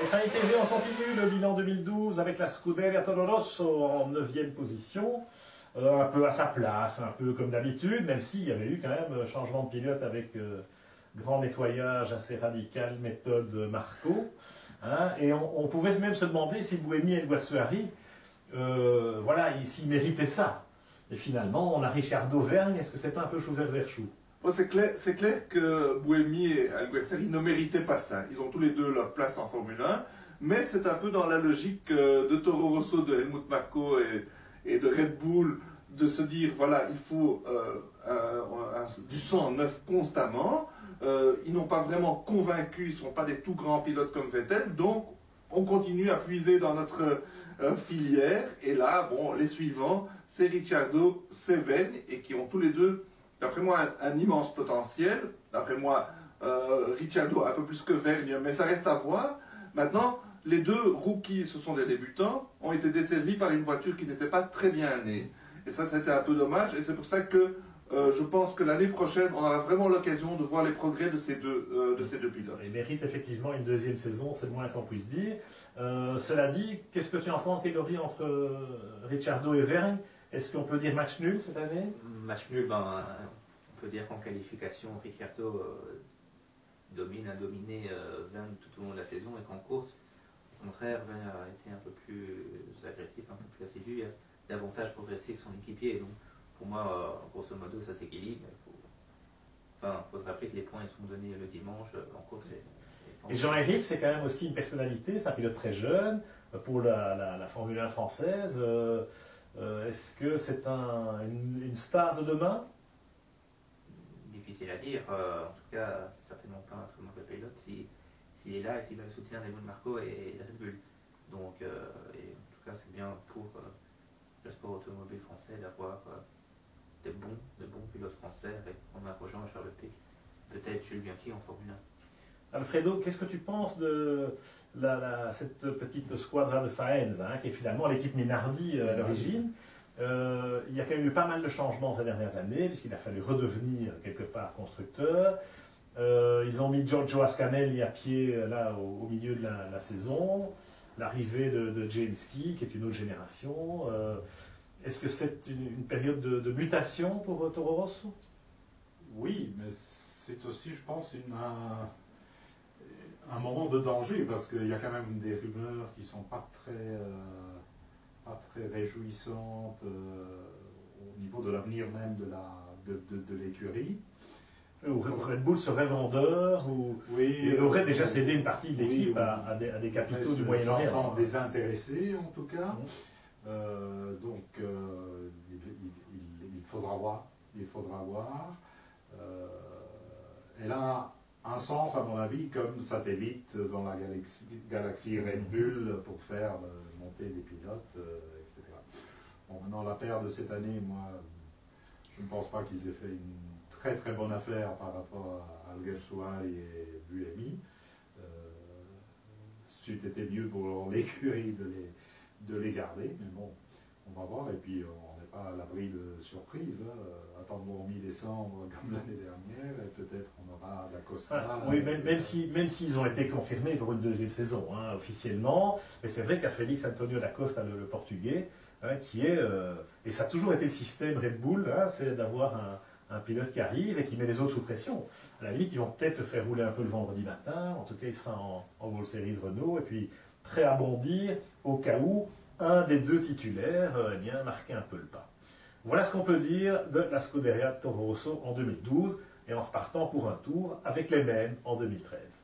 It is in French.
FAI-TV, on continue le bilan 2012 avec la Scuderia Toro Rosso en 9e position. Un peu à sa place, un peu comme d'habitude, même s'il y avait eu quand même changement de pilote avec grand nettoyage assez radical, méthode Marco. Hein, et on pouvait même se demander si Buemi et Guazzuari, voilà, s'ils méritaient ça. Et finalement, on a Ricciardo Vergne, est-ce que c'est pas un peu chou vert vers chou? Bon, c'est clair que Buemi et Alguersuari ne méritaient pas ça. Ils ont tous les deux leur place en Formule 1, mais c'est un peu dans la logique de Toro Rosso, de Helmut Marko et de Red Bull, de se dire, voilà, il faut du sang neuf constamment. Ils n'ont pas vraiment convaincu, ils ne sont pas des tout grands pilotes comme Vettel, donc on continue à puiser dans notre filière. Et là, bon, les suivants, c'est Ricciardo, c'est Vergne, et qui ont tous les deux, d'après moi, un immense potentiel. D'après moi, Ricciardo un peu plus que Vergne, mais ça reste à voir. Maintenant, les deux rookies, ce sont des débutants, ont été desservis par une voiture qui n'était pas très bien née. Et ça, c'était un peu dommage, et c'est pour ça que je pense que l'année prochaine, on aura vraiment l'occasion de voir les progrès de ces deux pilotes. Il mérite effectivement une deuxième saison, c'est le moins qu'on puisse dire. Cela dit, qu'est-ce que tu en penses, Grégory, entre Ricciardo et Vergne? Est-ce qu'on peut dire match nul cette année? Match nul, ben, on peut dire qu'en qualification, Ricciardo a dominé Vergne tout au long de la saison, et qu'en course, au contraire, Vergne a été un peu plus agressif, un peu plus assidu, il a davantage progressé que son équipier. Donc, pour moi, grosso modo, ça s'équilibre. Il faut se rappeler que les points ils sont donnés le dimanche en course. Et Jean-Éric, c'est quand même aussi une personnalité, c'est un pilote très jeune pour la Formule 1 française. Est-ce que c'est une star de demain? Difficile à dire. En tout cas, c'est certainement pas un très mauvais pilote s'il est là et qu'il a le soutien d'Helmut Marko et de Red Bull. Donc, et en tout cas, c'est bien pour le sport automobile français d'avoir de bons pilotes français avec Romain Grosjean et Charles Pic, peut-être Jules Bianchi en Formule 1. Alfredo, qu'est-ce que tu penses de cette petite squadra de Faenza, hein, qui est finalement l'équipe Minardi à l'origine? Il y a quand même eu pas mal de changements ces dernières années, puisqu'il a fallu redevenir quelque part constructeur. Ils ont mis Giorgio Ascanelli à pied là au milieu de la saison. L'arrivée de James Key, qui est une autre génération. Est-ce que c'est une période de mutation pour Toro Rosso? Oui, mais c'est aussi, je pense, un moment de danger, parce qu'il y a quand même des rumeurs qui ne sont pas très réjouissantes au niveau de l'avenir même de l'écurie. Red Bull serait vendeur, ou oui, il aurait déjà cédé une partie de l'équipe à des capitaux du Moyen-Orient. Sans désintéressés, en tout cas. Donc, il faudra voir. Elle a un sens, à mon avis, comme satellite dans la galaxie Red Bull pour faire monter des pilotes, etc. Bon, maintenant, la paire de cette année, moi, je ne pense pas qu'ils aient fait une très très bonne affaire par rapport à Alguersuari et Buemi. C'eût été mieux pour l'écurie de les garder, mais bon, on va voir, et puis on n'est pas à l'abri de surprises. Hein. Attendons mi-décembre comme l'année dernière, et peut-être on aura la Costa. Oui, même s'ils ont été confirmés pour une deuxième saison, hein, officiellement, mais c'est vrai qu'à Félix Antonio da Costa, le portugais, hein, qui est, et ça a toujours été le système Red Bull, hein, c'est d'avoir un pilote qui arrive et qui met les autres sous pression. À la limite, ils vont peut-être le faire rouler un peu le vendredi matin, en tout cas il sera en World Series Renault, et puis prêt à bondir au cas où un des deux titulaires marquait un peu le pas. Voilà ce qu'on peut dire de la Scuderia Toro Rosso en 2012, et en repartant pour un tour avec les mêmes en 2013.